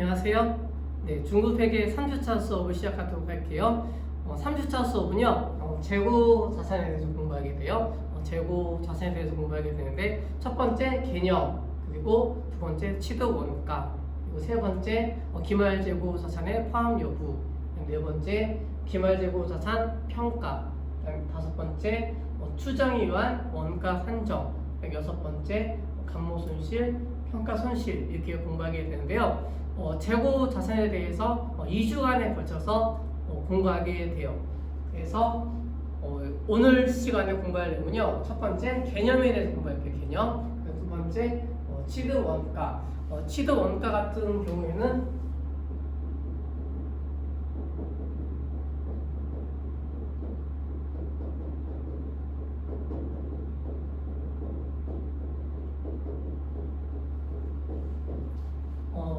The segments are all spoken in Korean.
안녕하세요. 네, 중급회계 3주차 수업을 시작하도록 할게요. 3주차 수업은요, 재고 자산에 대해서 공부하게 돼요. 재고 자산에 대해서 공부하게 되는데, 첫 번째 개념, 그리고 두 번째 취득 원가, 그리고 세 번째 기말 재고 자산의 포함 여부, 네 번째 기말 재고 자산 평가, 그다음에 다섯 번째 추정에 의한 원가 산정, 여섯 번째 감모 손실, 평가 손실 이렇게 공부하게 되는데요. 재고 자산에 대해서 2주간에 걸쳐서 공부하게 돼요. 그래서 오늘 시간에 공부할 내용은요. 첫 번째 개념에 대해서 공부할게요. 개념. 두 번째 취득 원가. 취득 원가 같은 경우에는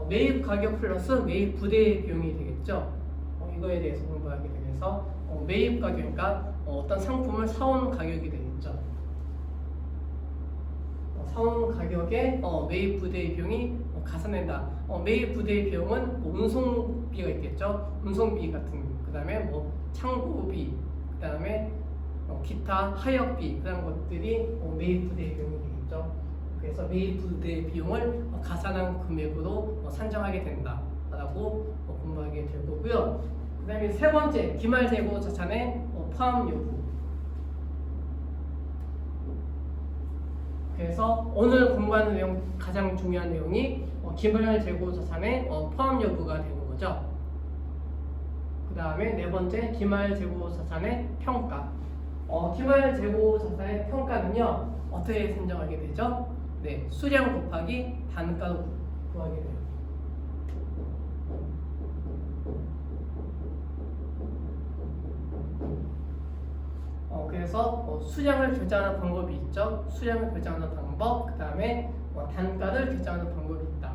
매입 가격 플러스 매입 부대 비용이 되겠죠. 이거에 대해서 공부하게 되면서 매입 가격이니까 어떤 상품을 사온 가격이 되겠죠. 사온 가격에 매입 부대 비용이 가산된다. 매입 부대 비용은 운송비가 있겠죠. 운송비 같은, 그 다음에 창고비, 그 다음에 기타 하역비 그런 것들이 매입 부대 비용이 되겠죠. 그래서 매입 부대 비용을 가산한 금액으로 산정하게 된다라고 공부하게 될 거고요. 그 다음에 세 번째 기말 재고 자산의 포함 여부. 그래서 오늘 공부하는 내용 가장 중요한 내용이 기말 재고 자산의 포함 여부가 되는 거죠. 그 다음에 네 번째 기말 재고 자산의 평가. 기말 재고 자산의 평가는요 어떻게 산정하게 되죠? 네, 수량 곱하기 단가로 구하게 돼요. 그래서 수량을 결정하는 방법이 있죠. 수량을 결정하는 방법, 그 다음에 단가를 결정하는 방법이 있다.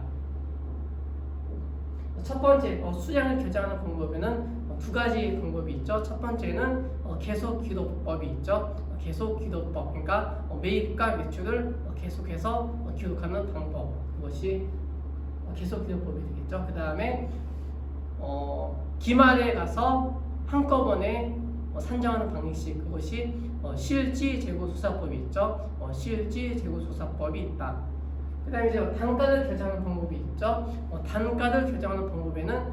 첫 번째 수량을 결정하는 방법에는 두 가지 방법이 있죠. 첫 번째는 계속 기록법이 있죠. 계속 기록법, 그러니까 매입과 매출을 계속해서 기록하는 방법, 그것이 계속 기록법이 되겠죠. 그 다음에 기말에 가서 한꺼번에 산정하는 방식, 그것이 실지 재고 조사법이 있죠. 실지 재고 조사법이 있다. 그 다음에 이제 단가를 결정하는 방법이 있죠. 단가를 결정하는 방법에는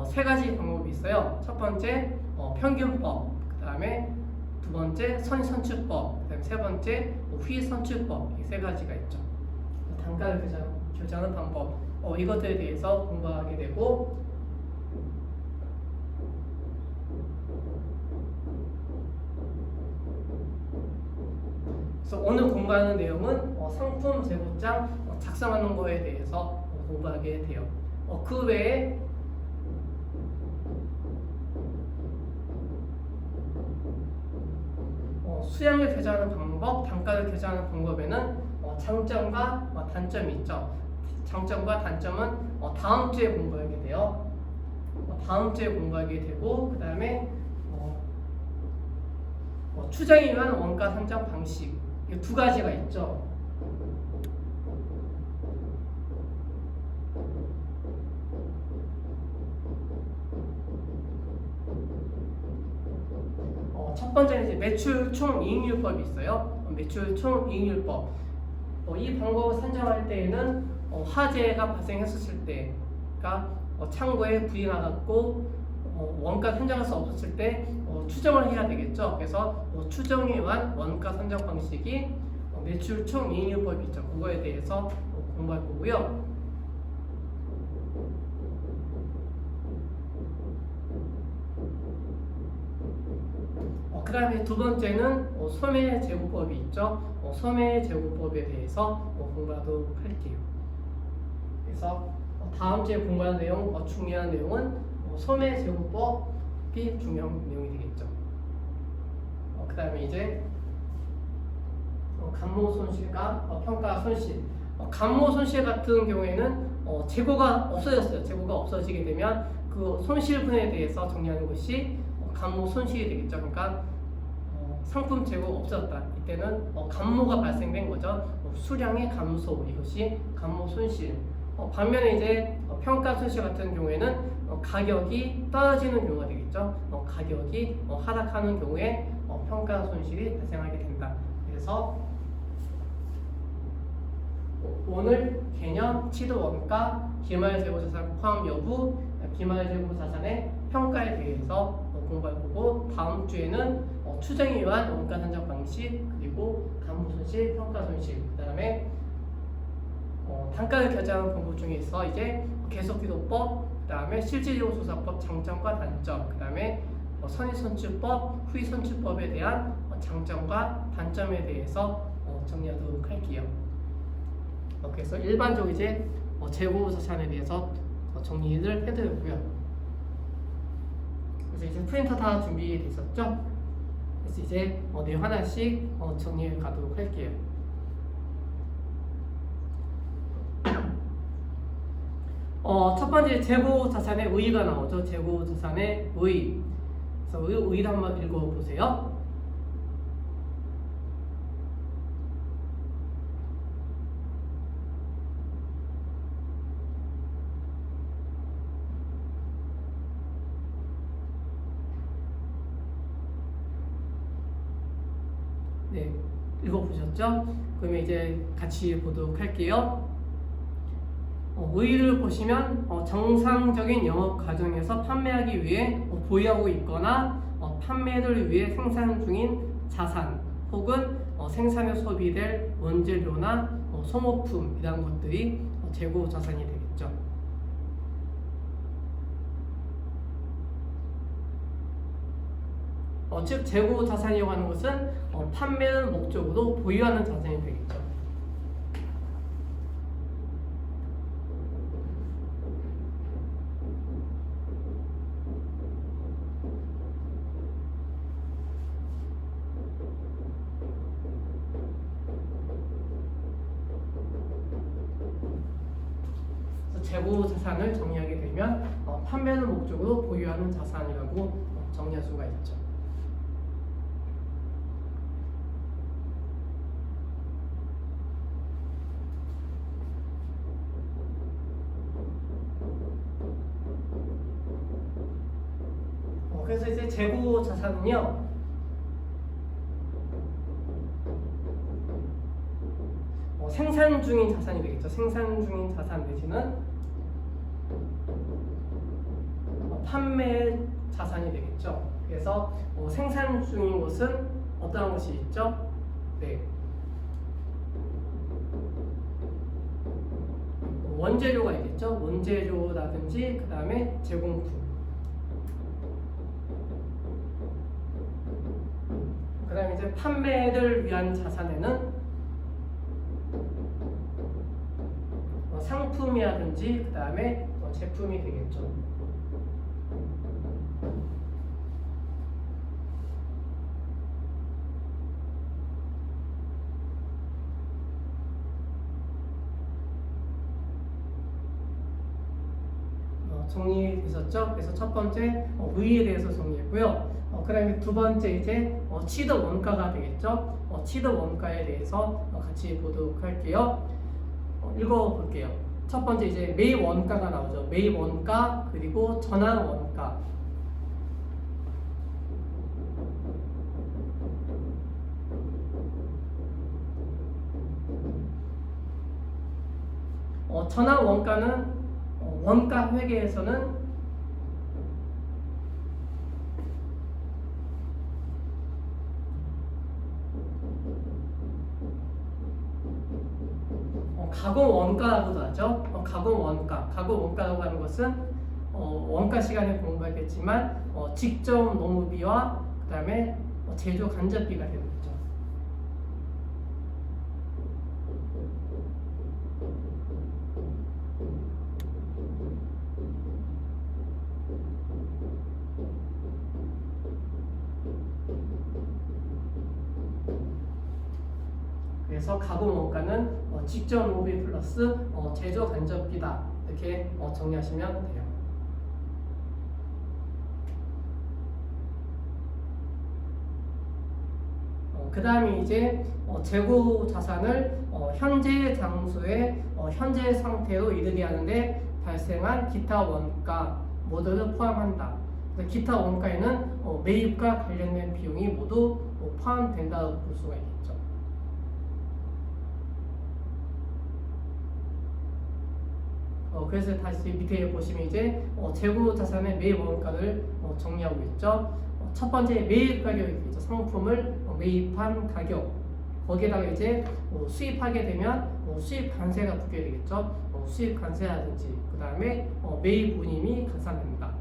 세 가지 방법이 있어요. 첫 번째 평균법, 그 다음에 두 번째 선출법, 그 다음에 세 번째 휘선출법, 이 세 가지가 있죠. 단가를 결정하는 방법, 이것들에 대해서 공부하게 되고, 그래서 오늘 공부하는 내용은 상품 재고장 작성하는 거에 대해서 공부하게 돼요. 그 외에 수량을 결정하는 방법, 단가를 결정하는 방법에는 장점과 단점이 있죠. 장점과 단점은 다음 주에 공부하게 돼요. 다음 주에 공부하게 되고, 그 다음에 추정에 의한 원가 산정 방식, 이 두 가지가 있죠. 첫 번째는 이제 매출 총 이익률법이 있어요. 매출 총 이익률법. 이 방법을 산정할 때에는 화재가 발생했었을 때, 그러니까 창고에 불이 나갔고 원가 산정할 수 없었을 때 추정을 해야 되겠죠. 그래서 추정에 의한 원가 산정 방식이 매출 총 이익률법이 있죠. 그거에 대해서 공부할 거고요. 그 다음에 두 번째는 소매재고법이 있죠. 소매재고법에 대해서 공부하도록 할게요. 그래서 다음 주에 공부할 내용, 중요한 내용은 소매재고법이 중요한 내용이 되겠죠. 그 다음에 이제 감모 손실과 평가 손실. 감모 손실 같은 경우에는 재고가 없어졌어요. 재고가 없어지게 되면 그 손실분에 대해서 정리하는 것이 감모 손실이 되겠죠. 그러니까 상품 재고가 없어졌다. 이때는 감모가 발생된 거죠. 수량의 감소, 이것이 감모 손실. 반면에 이제 평가 손실 같은 경우에는 가격이 떨어지는 경우가 되겠죠. 가격이 하락하는 경우에 평가 손실이 발생하게 된다. 그래서 오늘 개념, 취득 원가, 기말재고자산 포함 여부, 기말재고자산의 평가에 대해서 공부할 거고, 다음 주에는 추정에 의한 원가 산정 방식, 그리고 감소손실, 평가손실, 그 다음에 단가를 결정하는 방법 중에서 이제 계속기도법, 그 다음에 실질재고조사법 장점과 단점, 그 다음에 선의선출법, 후의선출법에 대한 장점과 단점에 대해서 정리하도록 할게요. 그래서 일반적으로 이제 재고자산에 대해서 정리를 해드렸고요. 그래서 이제 프린터 다 준비되셨죠? 그래서 이제 내용 하나씩 정리해 가도록 할게요. 첫 번째 재고자산의 의의가 나오죠. 재고자산의 의의. 그래서 의의를 한번 읽어보세요. 네, 읽어보셨죠? 그러면 이제 같이 보도록 할게요. 의의를 보시면 정상적인 영업 과정에서 판매하기 위해 보유하고 있거나 판매를 위해 생산 중인 자산 혹은 생산에 소비될 원재료나 소모품 이런 것들이 재고 자산이 되겠죠. 즉 재고 자산이라고 하는 것은 판매를 목적으로 보유하는 자산이 되겠죠. 재고 자산을 정의하게 되면 판매를 목적으로 보유하는 자산이라고 정의할 수가 있죠. 그래서 이제 재고 자산은요, 생산 중인 자산이 되겠죠. 생산 중인 자산 내지는 판매 자산이 되겠죠. 그래서 생산 중인 것은 어떤 것이 있죠? 네. 원재료가 있겠죠. 원재료라든지 그 다음에 제공품. 그 다음에 이제 판매를 위한 자산에는 상품이라든지 그 다음에 제품이 되겠죠. 정리되셨죠? 그래서 첫 번째 의의에 대해서 정리했고요. 그 다음에 두 번째 이제 취득 원가가 되겠죠. 취득 원가에 대해서 같이 보도록 할게요. 읽어볼게요. 첫 번째 이제 매입 원가가 나오죠. 매입 원가 그리고 전환 원가. 전환 원가는 원가 회계에서는 가공 원가라고도 하죠. 가공 원가. 가공 원가라고 하는 것은 원가 시간에 공부하겠지만 직접 노무비와 그 다음에 제조 간접비가 되겠죠. 그래서 가공 원가는 직접 노무비 플러스 제조 간접비다. 이렇게 정리하시면 돼요. 그 다음에 이제 재고 자산을 현재 장소에 현재 상태로 이르게 하는데 발생한 기타 원가 모두를 포함한다. 그래서 기타 원가에는 매입과 관련된 비용이 모두 포함된다고 볼 수가 있겠죠. 그래서 다시 밑에 보시면 이제 재고 자산의 매입 원가를 정리하고 있죠. 첫 번째 매입 가격이 있죠. 상품을 매입한 가격. 거기에다가 이제 수입하게 되면 수입 관세가 붙게 되겠죠. 수입 관세라든지 그 다음에 매입 운임이 가산됩니다.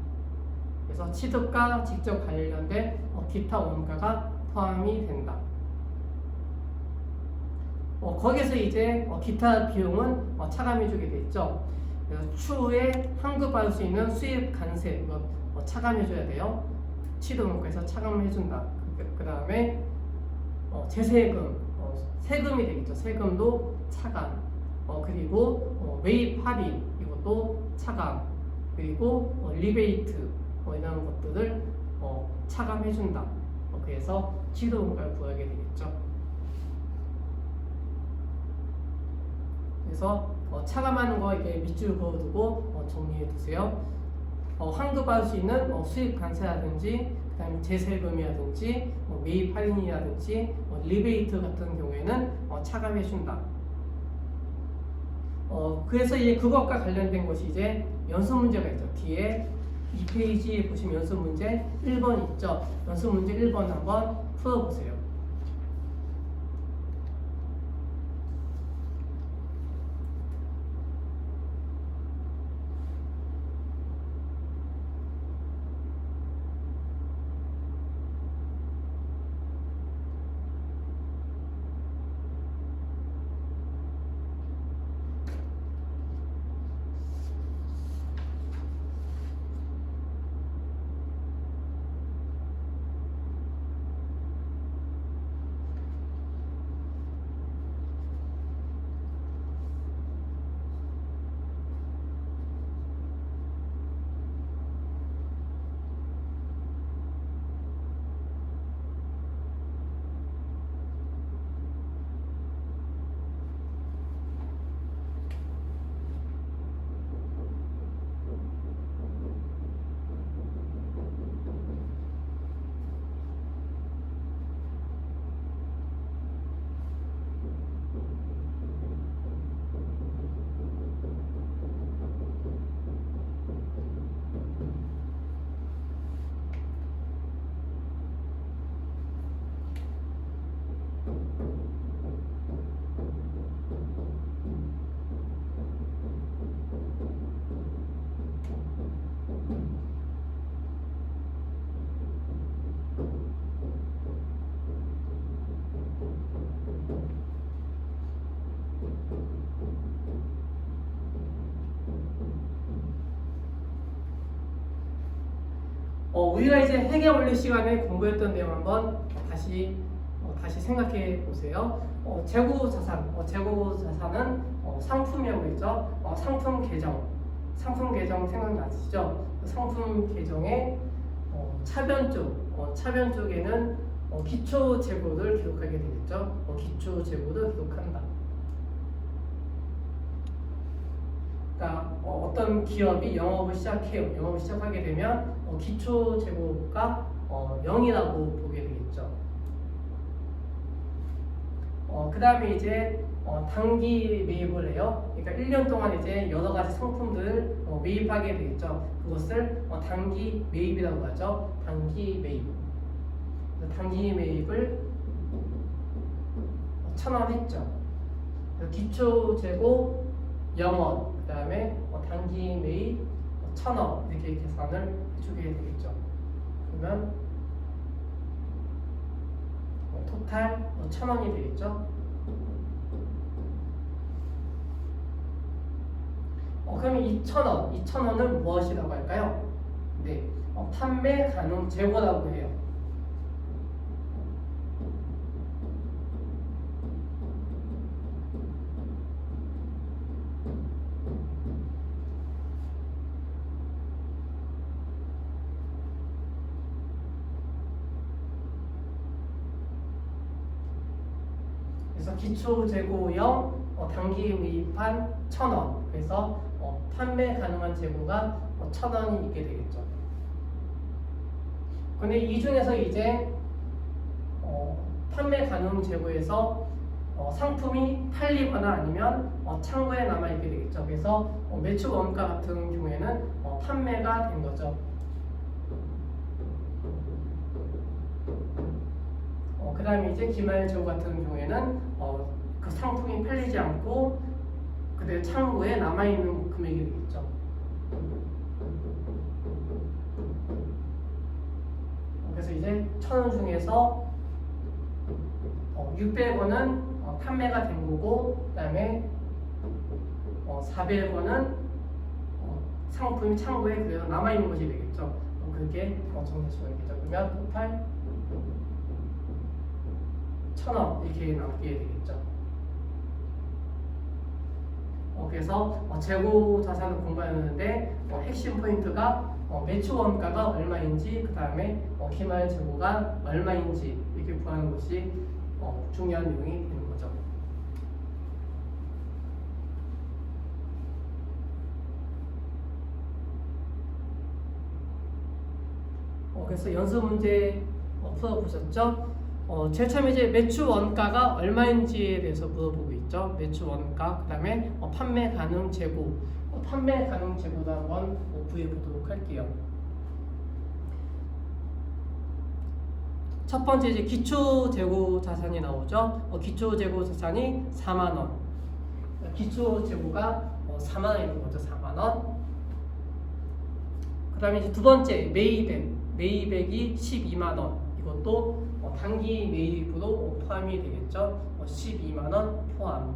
그래서 취득과 직접 관련된 기타 원가가 포함이 된다. 거기서 이제 기타 비용은 차감해주게 되죠. 그래서 추후에 환급받을 수 있는 수입 관세 이거 차감해줘야 돼요. 취득원가에서 차감해준다. 그 다음에 재세금, 세금이 되겠죠. 세금도 차감. 그리고 매입 할인 이것도 차감. 그리고 리베이트 이런 것들을 차감해준다. 그래서 취득원가를 구하게 되겠죠. 그래서 차감하는 거 이렇게 밑줄 그어두고 정리해 두세요. 환급받을 수 있는 수입 관세라든지 그다음에 재세금이라든지 매입 할인이라든지 리베이트 같은 경우에는 차감해 준다. 그래서 이제 그것과 관련된 것이 이제 연습 문제가 있죠. 뒤에 2페이지에 보시면 연습 문제 1번 있죠. 연습 문제 1번 한번 풀어보세요. 우리가 이제 회계 원리 시간에 공부했던 내용 한번 다시 생각해 보세요. 재고 자산은 상품이라고 했죠. 상품 계정 생각나시죠? 상품 계정의 차변 쪽에는 기초 재고를 기록하게 되겠죠. 기초 재고를 기록한다. 그러니까 어떤 기업이 영업을 시작해요. 영업을 시작하게 되면 기초 재고가 0이라고 보게 되겠죠. 그 다음에 이제 단기 매입을 해요. 그러니까 1년 동안 이제 여러 가지 상품들을 매입하게 되겠죠. 그것을 단기 매입이라고 하죠. 단기 매입. 단기 매입을 1,000원 했죠. 기초 재고 0원. 그 다음에 단기 매입 1,000원 이렇게 계산을 해주게 되겠죠. 그러면 토탈 1,000원이 되겠죠. 그러면 2,000원은 무엇이라고 할까요? 네, 판매 가능 재고라고 해요. 그래서 기초 재고형 단기 매입한 1,000원. 그래서 판매 가능한 재고가 1,000원이 있게 되겠죠. 근데 이 중에서 이제 판매 가능 재고에서 상품이 팔리거나 아니면 창고에 남아 있게 되겠죠. 그래서 매출 원가 같은 경우에는 판매가 된 거죠. 그 다음에 이제 기말 재고 같은 경우에는 그 상품이 팔리지 않고 그대로 창고에 남아있는 금액이 되겠죠. 그래서 이제 1,000원 중에서 600원은 판매가 된 거고, 그 다음에 400원은 상품이 창고에 그대로 남아있는 것이 되겠죠. 그게 정리수가 되겠죠. 그러면 토탈 1,000원 이렇게 남게 되겠죠. 그래서 재고 자산을 공부하는데 핵심 포인트가 매출 원가가 얼마인지, 그 다음에 기말 재고가 얼마인지 이렇게 구하는 것이 중요한 내용이 되는 거죠. 그래서 연습 문제 풀어보셨죠? 제일 처음에 이제 매출 원가가 얼마인지에 대해서 물어보고 있죠. 매출 원가, 그 다음에 판매 가능 재고, 판매 가능 재고도 한번 구해보도록 할게요. 첫 번째 이제 기초 재고 자산이 나오죠. 기초 재고 자산이 4만 원. 기초 재고가 4만 원인 거죠. 4만 원. 그 다음에 이제 두 번째 매입액이 12만 원. 이것도 단기 매입으로 포함이 되겠죠. 12만 원 포함.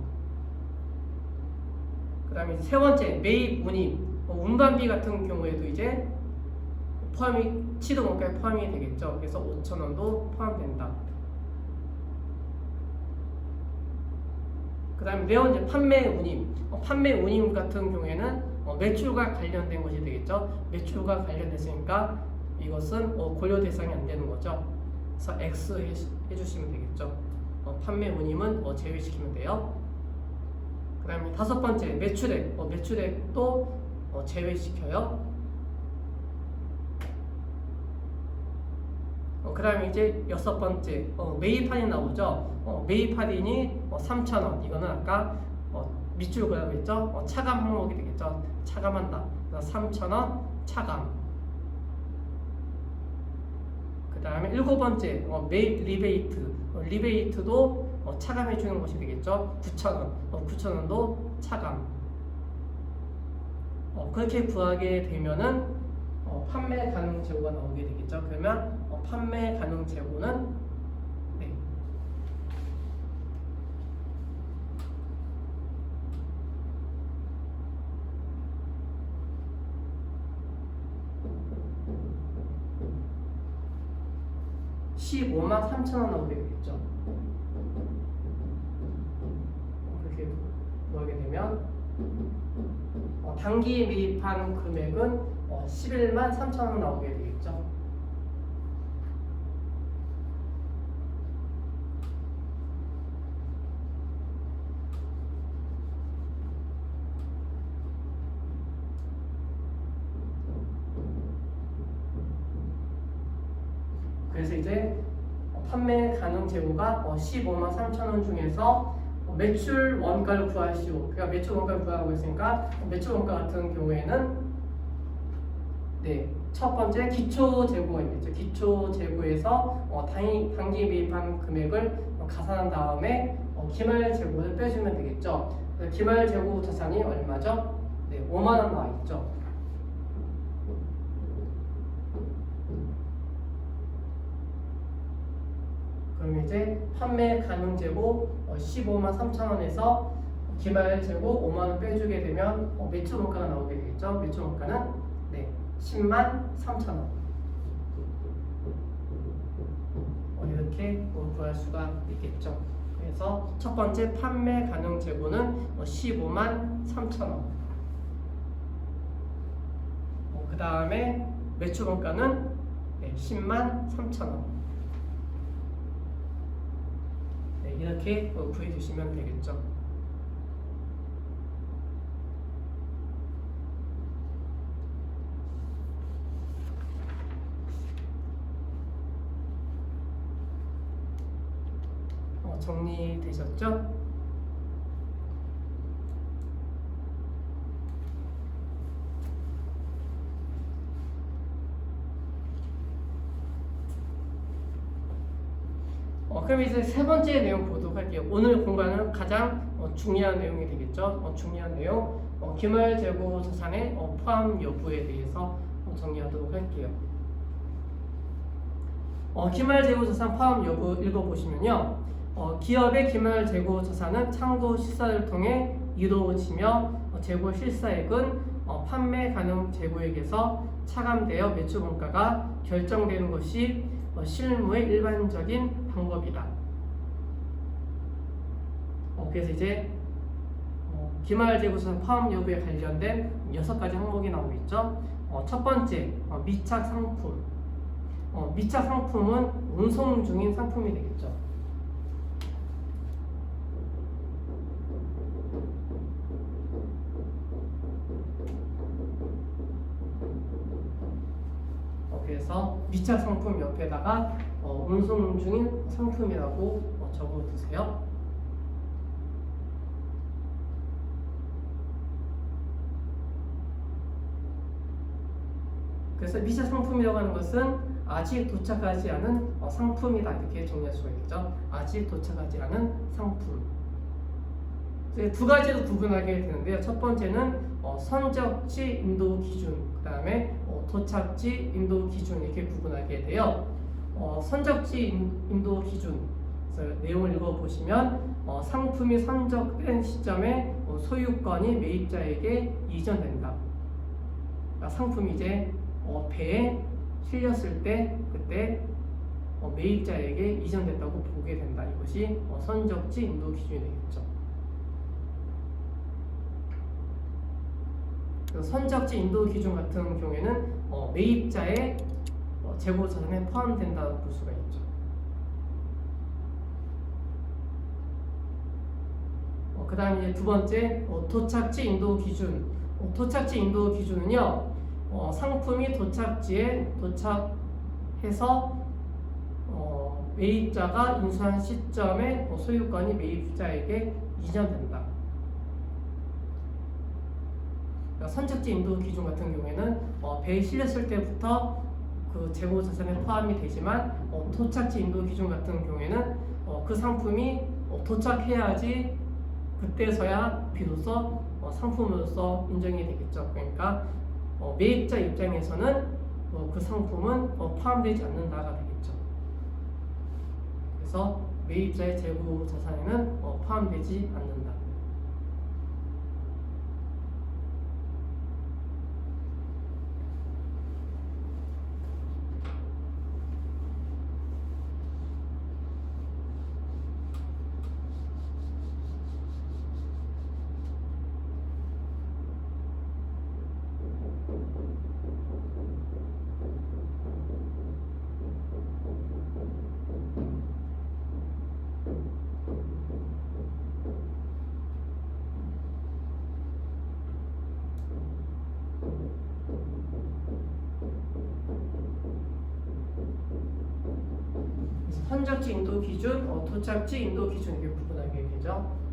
그 다음에 세 번째 매입 운임. 운반비 같은 경우에도 이제 포함이 시도 원가에 포함이 되겠죠. 그래서 5,000원도 포함된다. 그 다음에 네 번째 판매 운임. 판매 운임 같은 경우에는 매출과 관련된 것이 되겠죠. 매출과 관련됐으니까 이것은 고려 대상이 안 되는 거죠. 그래서 X 해주시면 되겠죠. 판매 운임은 제외시키면 돼요. 그 다음에 다섯 번째 매출액. 매출액도 제외시켜요. 그 다음에 이제 여섯 번째 매입 할인 나오죠. 매입 할인이 3,000원. 이거는 아까 밑줄 그라고 했죠. 차감 항목이 되겠죠. 차감한다. 3,000원 차감. 그 다음에 일곱 번째 매입 리베이트. 리베이트도 차감해 주는 것이 되겠죠. 9,000원. 9,000원도 차감. 그렇게 구하게 되면은 판매 가능 재고가 나오게 되겠죠. 그러면 판매 가능 재고는 네. $15만 3,000원 나오게 되겠죠. 그렇게 구하게 되면 단기 매입한 금액은 11만 3,000원 나오게 되겠죠. 그래서 이제 판매 가능 재고가 15만 3,000원 중에서 매출 원가를 구하시오. 그러니까 매출 원가를 구하라고 했으니까 매출 원가 같은 경우에는 네, 첫 번째 기초 재고입니다. 기초 재고에서 단기 매입한 금액을 가산한 다음에 기말 재고를 빼주면 되겠죠. 기말 재고 자산이 얼마죠? 네, 5만 원 나와 있죠. 그럼 이제 판매 가능 재고 15만 3,000원에서 기말 재고 5만 원 빼주게 되면 매출 원가가 나오게 되겠죠. 매출 원가는 네, 10만 3,000원. 이렇게 구할 수가 있겠죠. 그래서 첫 번째 판매 가능 재고는 15만 3,000원. 그 다음에 매출 원가는 네, 10만 3,000원. 네, 이렇게 구해주시면 되겠죠. 정리되셨죠? 그럼 이제 세 번째 내용 보도록 할게요. 오늘 공부하는 가장 중요한 내용이 되겠죠. 중요한 내용, 기말재고 자산의 포함 여부에 대해서 정리하도록 할게요. 기말재고 자산 포함 여부 읽어보시면요. 기업의 기말재고 자산은 창구 실사를 통해 이루어지며 재고 실사액은 판매 가능 재고액에서 차감되어 매출 원가가 결정되는 것이 실무의 일반적인 방법이다. 그래서 이제 기말재고 자산 포함 여부에 관련된 6가지 항목이 나오고 있죠. 첫 번째, 미착 상품. 미착 상품은 운송 중인 상품이 되겠죠. 그래서 미착 상품 옆에다가 운송 중인 상품이라고 적어두세요. 그래서 미착 상품이라고 하는 것은 아직 도착하지 않은 상품이다, 이렇게 정리할 수가 있겠죠. 아직 도착하지 않은 상품. 두 가지로 구분하게 되는데요. 첫 번째는 선적지 인도 기준, 그 다음에 도착지 인도 기준, 이렇게 구분하게 돼요. 선적지 인도 기준, 그래서 내용을 읽어보시면 상품이 선적된 시점에 소유권이 매입자에게 이전된다. 그러니까 상품이 이제 배에 실렸을 때 그때 매입자에게 이전됐다고 보게 된다. 이것이 선적지 인도 기준이 되겠죠. 선적지 인도 기준 같은 경우에는 매입자의 재고 자산에 포함된다고 볼 수가 있죠. 그 다음에 이제 두 번째, 도착지 인도 기준. 도착지 인도 기준은요, 상품이 도착지에 도착해서 매입자가 인수한 시점에 소유권이 매입자에게 이전된다. 선적지 인도 기준 같은 경우에는 배에 실렸을 때부터 그 재고 자산에 포함이 되지만 도착지 인도 기준 같은 경우에는 그 상품이 도착해야지 그때서야 비로소 상품으로서 인정이 되겠죠. 그러니까 매입자 입장에서는 그 상품은 포함되지 않는다가 되겠죠. 그래서 매입자의 재고 자산에는 포함되지 않는다. 선적지 인도 기준, 도착지 인도 기준, 이렇게 구분하게 되죠.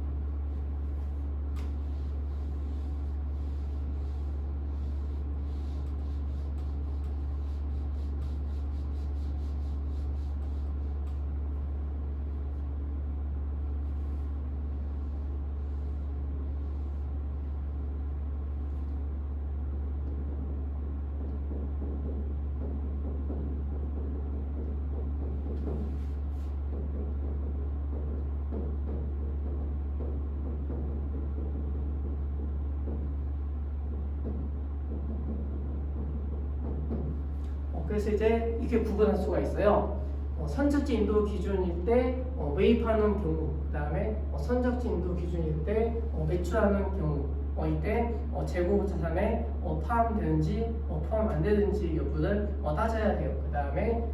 그래서 이제 이렇게 구분할 수가 있어요. 선적지 인도 기준일 때 매입하는 경우, 그 다음에 선적지 인도 기준일 때 매출하는 경우, 이때 재고 자산에 포함되는지 포함 안 되는지 여부를 따져야 돼요. 그 다음에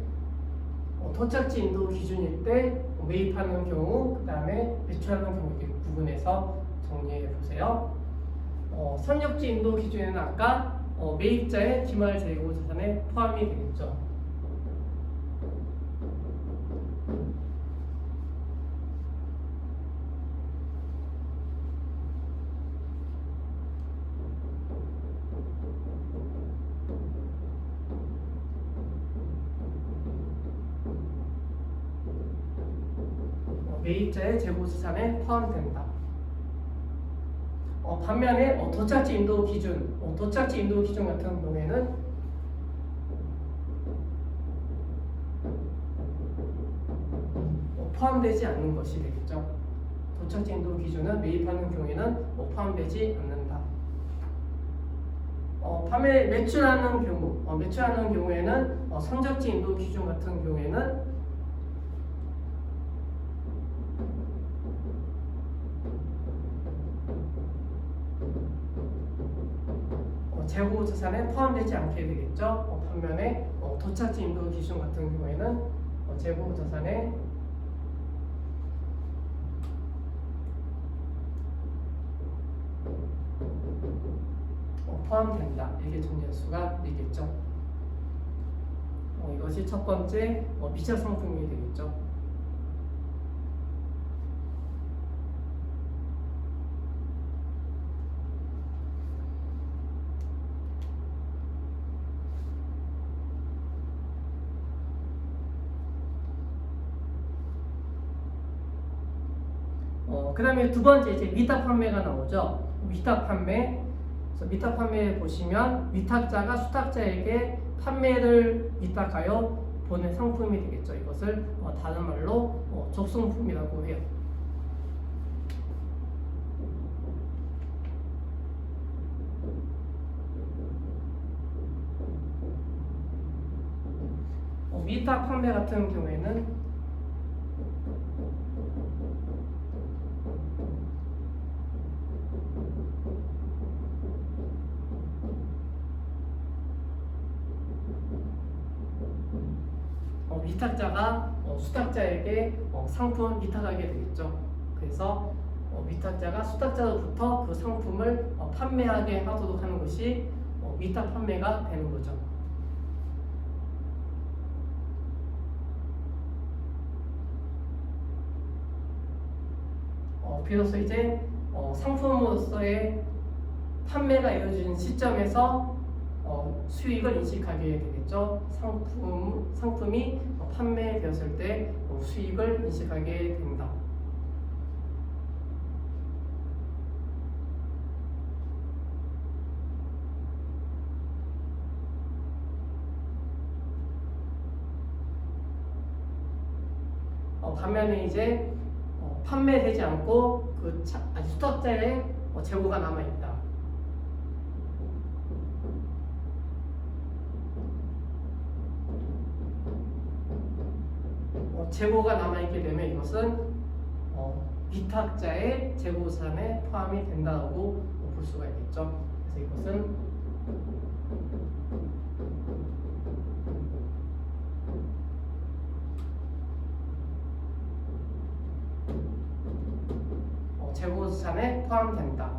도착지 인도 기준일 때 매입하는 경우, 그 다음에 매출하는 경우 이렇게 구분해서 정리해 보세요. 선적지 인도 기준에는 아까 매입자의 기말 재고 자산에 포함이 되겠죠. 매입자의 재고자산에 포함된다. 반면에 도착지 인도 기준, 도착지 인도 기준 같은 경우에는 포함되지 않는 것이 되겠죠. 도착지 인도 기준은 매입하는 경우에는 포함되지 않는다. 반면에 매출하는 경우에는 선적지 인도 기준 같은 경우에는 재고 자산에 포함되지 않게 되겠죠. 반면에 도착지 인도 기준 같은 경우에는 재고 자산에 포함된다. 이게 정리할 수가 있겠죠. 이것이 첫 번째 미착 상품이 되겠죠. 그 다음에 두 번째 이제 위탁 판매가 나오죠. 위탁 판매. 그래서 위탁 판매에 보시면 위탁자가 수탁자에게 판매를 위탁하여 보낸 상품이 되겠죠. 이것을 다른 말로 접수품이라고 해요. 위탁 판매 같은 경우에는 위탁자가 수탁자에게 상품을 위탁하게 되겠죠. 그래서 위탁자가 수탁자로부터 그 상품을 판매하게 하도록 하는 것이 위탁 판매가 되는 거죠. 비로소 이제 상품으로서의 판매가 이루어진 시점에서 수익을 인식하게 되겠죠. 상품이 판매되었을 때 수익을 인식하게 됩니다. 반면에 이제 판매되지 않고 아직 수탁자의 재고가 남아 있다. 재고가 남아있게 되면 이것은 위탁자의 재고자산에 포함이 된다고 볼 수가 있겠죠. 그래서 이것은 재고자산에 포함된다.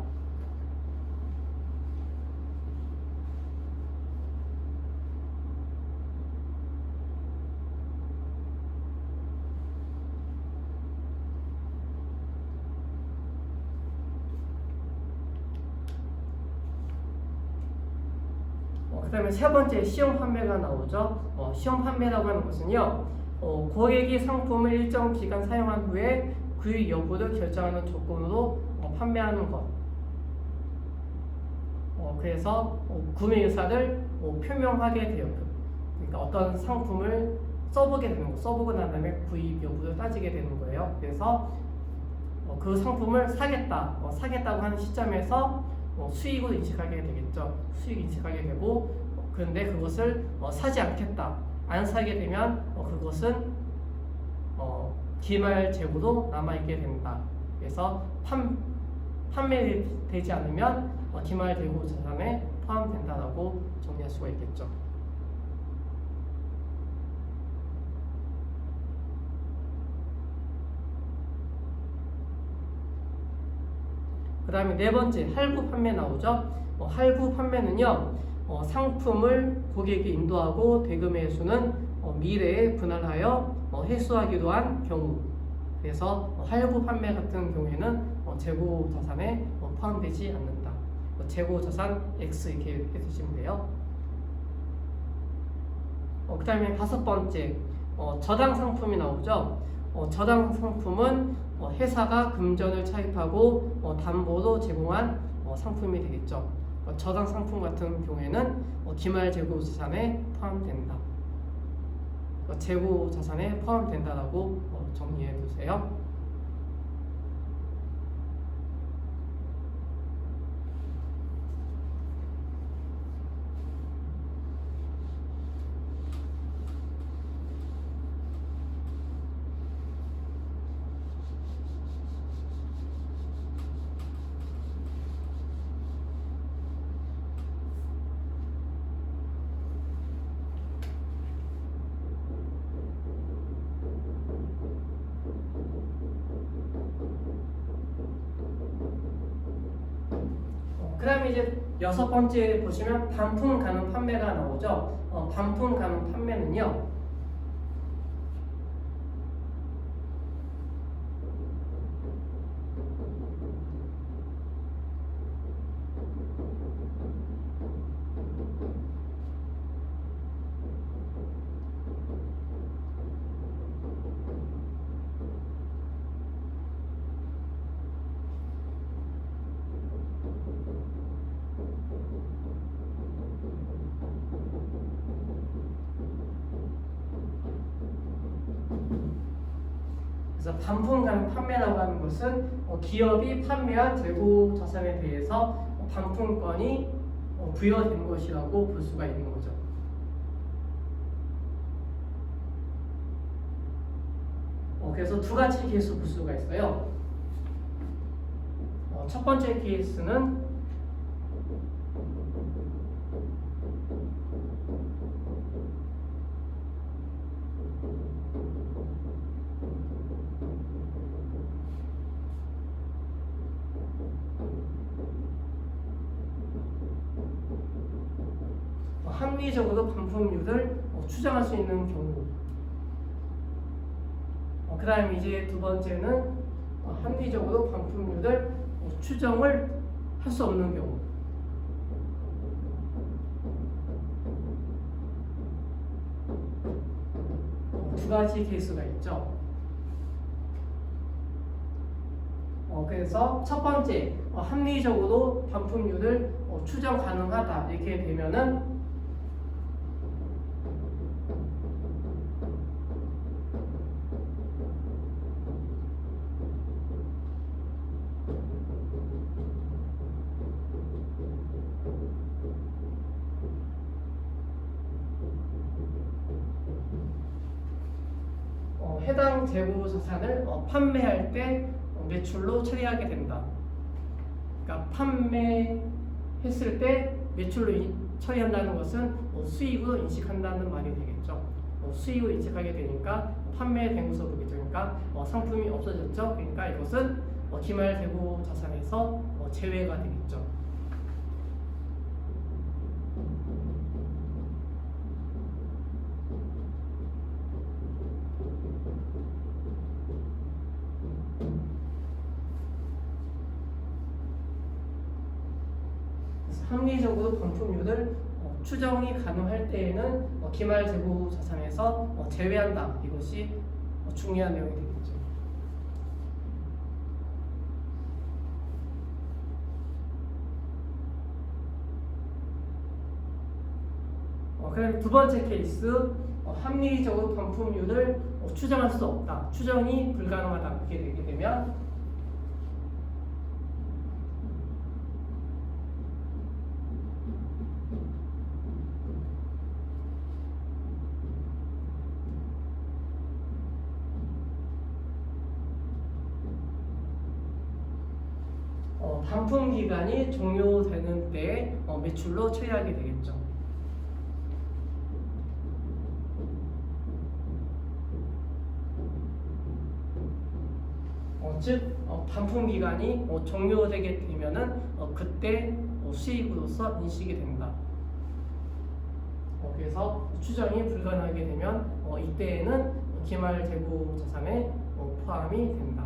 그 다음에 세 번째 시험 판매가 나오죠. 시험 판매라고 하는 것은요, 고객이 상품을 일정 기간 사용한 후에 구입 여부를 결정하는 조건으로 판매하는 것. 그래서 구매 의사를 표명하게 되어, 그러니까 어떤 상품을 써보게 되는 거, 써보고 난 다음에 구입 여부를 따지게 되는 거예요. 그래서 그 상품을 사겠다고 하는 시점에서 수익을 인식하게 되겠죠. 수익 인식하게 되고, 그런데 그것을 사지 않겠다, 안 사게 되면 그것은 기말 재고도 남아있게 된다. 그래서 판매되지 않으면 기말 재고 자산에 포함된다라고 정리할 수가 있겠죠. 그 다음에 네 번째 할부 판매 나오죠. 할부 판매는요, 상품을 고객이 인도하고 대금의 회수는 미래에 분할하여 회수하기도 한 경우. 그래서 할부 판매 같은 경우에는 재고 자산에 포함되지 않는다. 재고 자산 X 이렇게 해주시면 돼요. 그 다음에 다섯 번째, 저당 상품이 나오죠. 저당 상품은 회사가 금전을 차입하고 담보로 제공한 상품이 되겠죠. 저당 상품 같은 경우에는 기말 재고 자산에 포함된다. 재고 자산에 포함된다라고 정리해 두세요. 그 다음에 이제 여섯 번째 보시면 반품 가능 판매가 나오죠. 반품 가능 판매는요, 그래서 반품 가능 판매라고 하는 것은 기업이 판매한 재고 자산에 대해서 반품권이 부여된 것이라고 볼 수가 있는 거죠. 그래서 두 가지 케이스 볼 수가 있어요. 첫 번째 케이스는 합리적으로 반품률을 추정할 수 있는 경우. 그 다음에 이제 두 번째는 합리적으로 반품률을 추정을 할 수 없는 경우. 두 가지 케이스가 있죠. 그래서 첫 번째, 합리적으로 반품률을 추정 가능하다 이렇게 되면은 해당 재고 자산을 판매할 때 매출로 처리하게 된다. 그러니까 판매했을 때 매출로 처리한다는 것은 수익으로 인식한다는 말이 되겠죠. 수익으로 인식하게 되니까 판매된 것으로 보겠죠. 그러니까 상품이 없어졌죠. 그러니까 이것은 기말 재고 자산에서 제외가 되겠죠. 합리적으로 반품률을 추정이 가능할 때에는 기말 재고 자산에서 제외한다. 이것이 중요한 내용이 되겠죠. 그다음 두 번째 케이스, 합리적으로 반품률을 추정할 수 없다. 추정이 불가능하다. 이렇게 되게 되면 반품 기간이 종료되는 때에 매출로 처리하게 되겠죠. 즉 반품 기간이 종료되게 되면은 그때 수익으로서 인식이 된다. 그래서 추정이 불가능하게 되면 이때에는 기말 재고 자산에 포함이 된다.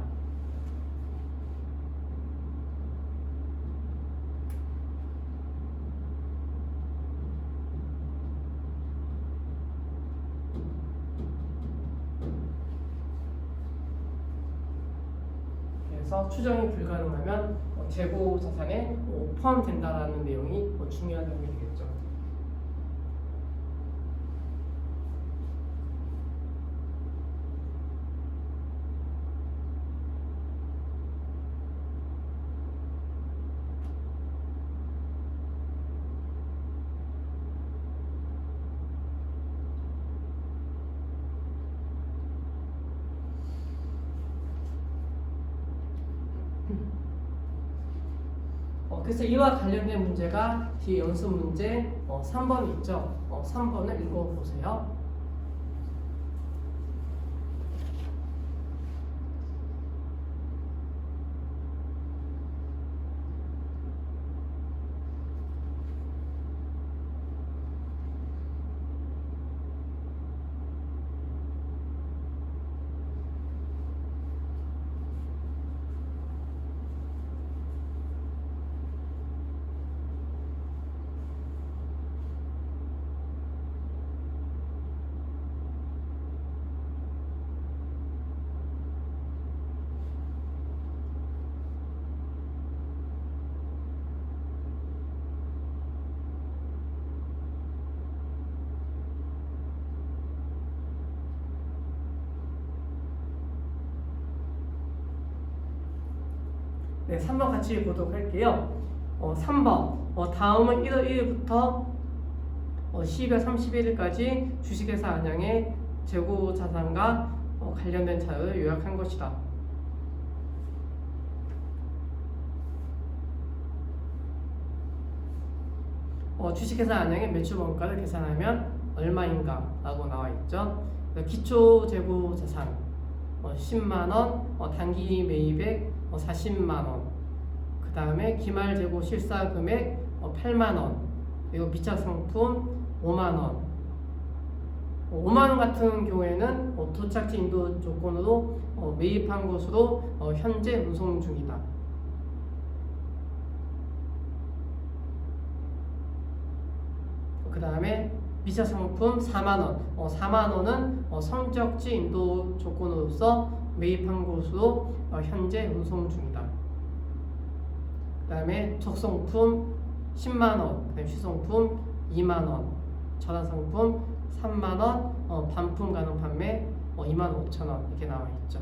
그래서 추정이 불가능하면 재고 자산에 포함된다라는 내용이 중요한 내용이 되겠죠. 그래서 이와 관련된 문제가 뒤에 연습 문제 3번 있죠. 3번을 읽어보세요. 네, 3번 같이 보도록 할게요. 3번 다음은 1월 1일부터 12월 31일까지 주식회사 안양의 재고 자산과 관련된 자료를 요약한 것이다. 주식회사 안양의 매출 원가를 계산하면 얼마인가 라고 나와 있죠. 기초 재고 자산 10만원, 단기 매입액 40만원, 그 다음에 기말 재고 실사 금액 8만원, 그리고 미착 상품 5만원. 5만원 같은 경우에는 도착지 인도 조건으로 매입한 것으로 현재 운송 중이다. 그 다음에 미착 상품 4만원, 4만원은 성적지 인도 조건으로서 매입한 것으로 현재 운송 중이다. 그 다음에 적성품 10만원, 그 다음에 시성품 2만원, 전환상품 3만원, 반품 가능 판매 25,000원 이렇게 나와 있죠.